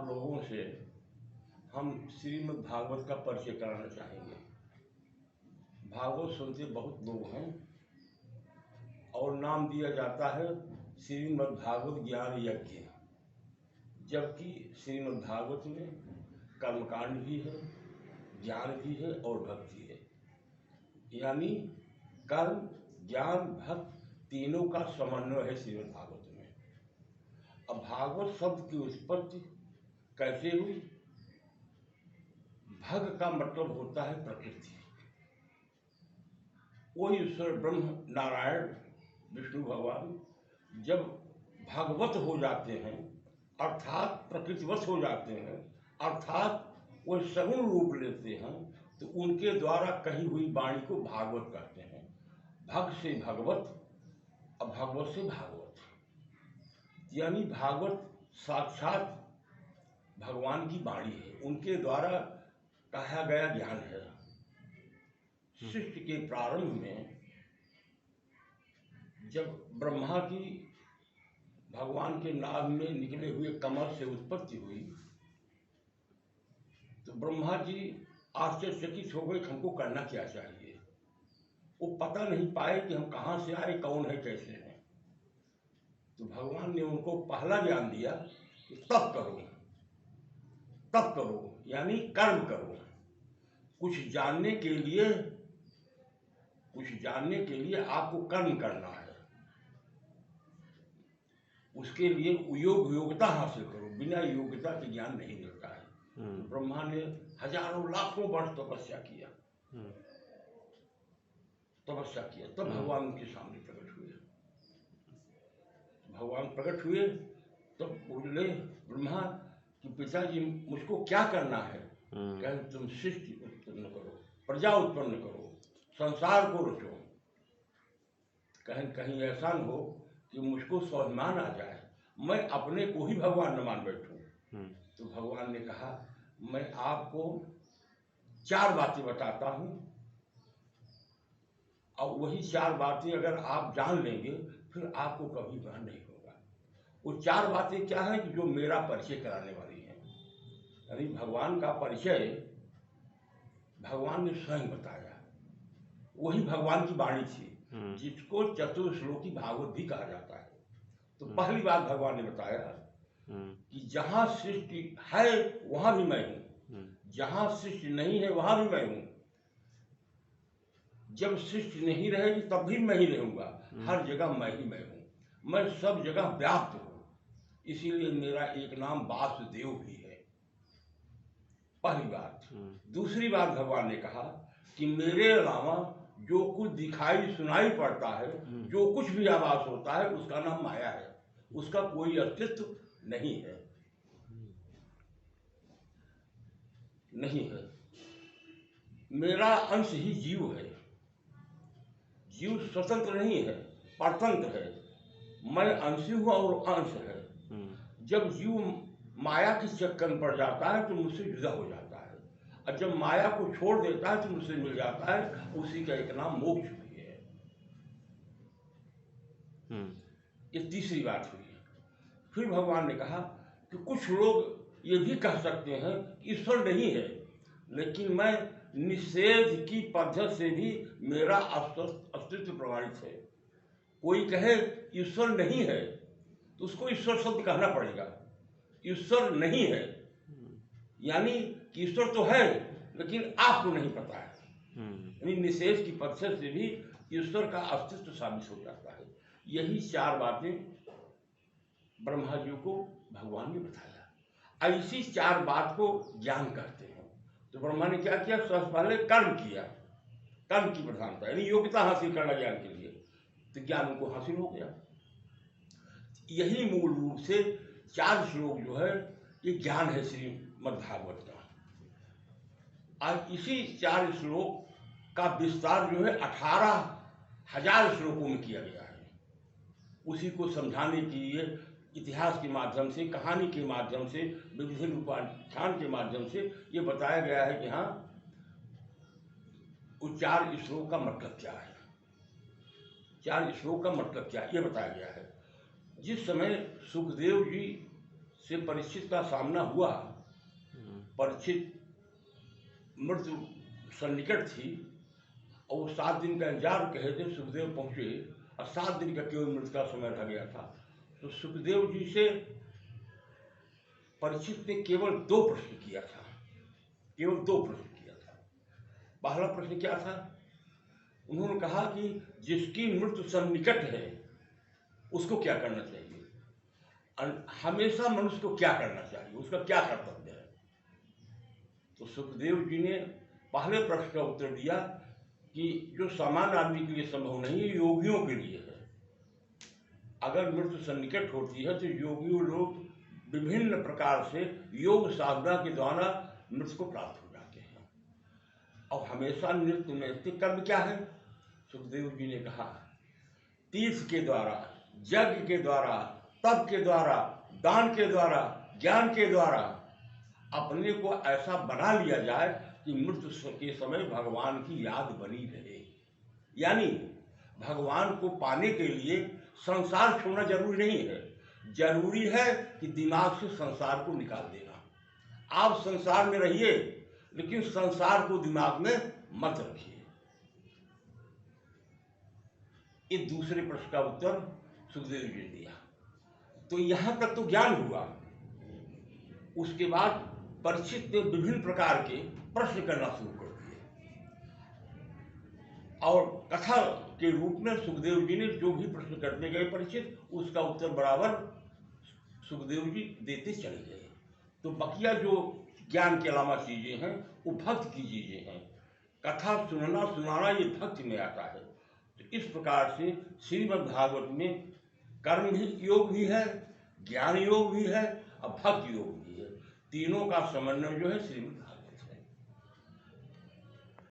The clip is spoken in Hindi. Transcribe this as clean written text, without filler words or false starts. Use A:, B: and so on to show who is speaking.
A: लोगों से हम श्रीमद् भागवत का परिचय कराना चाहेंगे। भागवत सुनते बहुत लोग हैं और नाम दिया जाता है श्रीमद् भागवत ज्ञान यज्ञ, जबकि श्रीमद् भागवत में कर्मकांड भी है, ज्ञान भी है और भक्ति है। यानी कर्म, ज्ञान, भक्ति तीनों का समन्वय है श्रीमद् भागवत में। अब भागवत शब्द की उत्पत्ति कैसे हुई? भग का मतलब होता है प्रकृति। वो ईश्वर ब्रह्म नारायण विष्णु भगवान जब भगवत हो जाते हैं, अर्थात प्रकृतिवश हो जाते हैं, अर्थात वो सगुण रूप लेते हैं, तो उनके द्वारा कही हुई वाणी को भागवत कहते हैं। भग से भगवत, अब भगवत से भागवत, यानी भागवत साक्षात भगवान की वाणी है, उनके द्वारा कहा गया ज्ञान है। सृष्टि के प्रारंभ में जब ब्रह्मा की भगवान के नाभ में निकले हुए कमल से उत्पत्ति हुई, तो ब्रह्मा जी आश्चर्यचकित हो गए, हमको करना क्या चाहिए। वो पता नहीं पाए कि हम कहाँ से आए, कौन है, कैसे हैं। तो भगवान ने उनको पहला ज्ञान दिया कि तप करो, तप करो यानी कर्म करो। कुछ जानने के लिए आपको कर्म करना है। उसके लिए योग्यता हासिल करो, बिना योग्यता के ज्ञान नहीं मिलता है। तो ब्रह्मा ने हजारों लाखों वर्ष तपस्या किया, तब भगवान उनके सामने प्रकट हुए। भगवान प्रकट हुए तब बोले ब्रह्मा कि पिताजी मुझको क्या करना है? कहें तुम सृष्टि उत्पन्न करो, प्रजा उत्पन्न करो, संसार को रचो। कहीं ऐसा न हो कि मुझको स्वाभिमान आ जाए, मैं अपने को ही भगवान न मान बैठूं। तो भगवान ने कहा मैं आपको 4 बातें बताता हूं, और वही 4 बातें अगर आप जान लेंगे फिर आपको कभी भ्रम नहीं होगा। वो 4 बातें क्या है कि जो मेरा परिचय कराने वाली हैं। यानी भगवान का परिचय भगवान ने स्वयं बताया, वही भगवान की वाणी थी, जिसको चतुर्श्लोकी भागवत भी कहा जाता है। तो पहली बात भगवान ने बताया कि जहां सृष्टि है वहां भी मैं हूं, जहां सृष्टि नहीं है वहां भी मैं हूं, जब सृष्टि नहीं रहेगी तब भी मैं ही रहूंगा, हर जगह मैं ही मैं हूं, मैं सब जगह व्याप्त हूं। इसीलिए मेरा एक नाम वासुदेव भी है। पहली बात। दूसरी बात भगवान ने कहा कि मेरे अलावा जो कुछ दिखाई सुनाई पड़ता है, जो कुछ भी आभास होता है, उसका नाम माया है, उसका कोई अस्तित्व नहीं है, नहीं है। मेरा अंश ही जीव है, जीव स्वतंत्र नहीं है, परतंत्र है। मैं अंशी हूं और अंश है। जब जीव माया के चक्कर में पड़ जाता है तो मुझसे जुदा हो जाता है, और जब माया को छोड़ देता है तो मुझसे मिल जाता है। उसी का एक नाम मोक्ष भी है। ये तीसरी बात हुई। फिर भगवान ने कहा कि कुछ लोग ये भी कह सकते हैं कि ईश्वर नहीं है, लेकिन मैं निषेध की पद्धति से भी मेरा अस्तित्व प्रमाणित है। कोई कहे ईश्वर नहीं है तो उसको ईश्वर शब्द कहना पड़ेगा। ईश्वर नहीं है यानी कि ईश्वर तो है लेकिन आपको नहीं पता है। यानी निषेध की पद्धति से भी ईश्वर का अस्तित्व साबित हो जाता है। यही 4 बातें ब्रह्मा जी को भगवान ने बताया। ऐसी 4 बात को ज्ञान कहते हैं। तो ब्रह्मा ने क्या किया? सबसे पहले कर्म किया, कर्म की प्रधानता यानी योग्यता हासिल करना ज्ञान के लिए, तो ज्ञान उनको हासिल हो गया। यही मूल रूप से 4 श्लोक जो है ये ज्ञान है श्रीमद् भागवत का। आज इसी 4 श्लोक का विस्तार जो है 18,000 श्लोकों में किया गया है। उसी को समझाने के लिए इतिहास के माध्यम से, कहानी के माध्यम से, विभिन्न उपाख्यान के माध्यम से ये बताया गया है कि हाँ, उस 4 श्लोक का मतलब क्या है, 4 श्लोक का मतलब क्या है, ये बताया गया है। जिस समय सुखदेव जी से परीक्षित का सामना हुआ। परीक्षित मृत्यु सन्निकट थी और वो 7 दिन का इंतजार कहे थे। सुखदेव पहुंचे और 7 दिन का केवल मृत्यु का समय रह गया था। तो सुखदेव जी से परीक्षित ने केवल 2 प्रश्न किया था, केवल 2 प्रश्न किया था। पहला प्रश्न क्या था? उन्होंने कहा कि जिसकी मृत्यु सन्निकट है उसको क्या करना चाहिए, हमेशा मनुष्य को क्या करना चाहिए, उसका क्या कर्तव्य है। तो सुखदेव जी ने पहले प्रश्न का उत्तर दिया कि जो सामान्य आदमी के लिए संभव नहीं है, योगियों के लिए है। अगर मृत्यु सन्निकट होती है तो योगियों लोग विभिन्न प्रकार से योग साधना के द्वारा मृत्यु को प्राप्त हो जाते हैं। और हमेशा नृत्य नैतिक कर्म क्या है? सुखदेव जी ने कहा तीर्थ के द्वारा, यज्ञ के द्वारा, तप के द्वारा, दान के द्वारा, ज्ञान के द्वारा अपने को ऐसा बना लिया जाए कि मृत्यु के समय भगवान की याद बनी रहे। यानी भगवान को पाने के लिए संसार छोड़ना जरूरी नहीं है, जरूरी है कि दिमाग से संसार को निकाल देना। आप संसार में रहिए लेकिन संसार को दिमाग में मत रखिए। ये दूसरे प्रश्न का उत्तर सुखदेव जी ने दिया। तो यहां तक तो ज्ञान हुआ। उसके बाद परीक्षित ने विभिन्न प्रकार के प्रश्न करना शुरू कर दिए और कथा के रूप में सुखदेव जी ने जो भी प्रश्न करते गए परीक्षित, उसका उत्तर बराबर सुखदेव जी देते चले गए। तो बकिया जो ज्ञान के अलावा चीजें हैं वो भक्त की चीजें हैं। कथा सुनना सुनाना ये भक्ति में आता है। तो इस प्रकार से श्रीमद् भागवत में कर्म योग भी है, ज्ञान योग भी है और भक्ति योग भी है। तीनों का समन्वय जो है श्रीमद् भागवत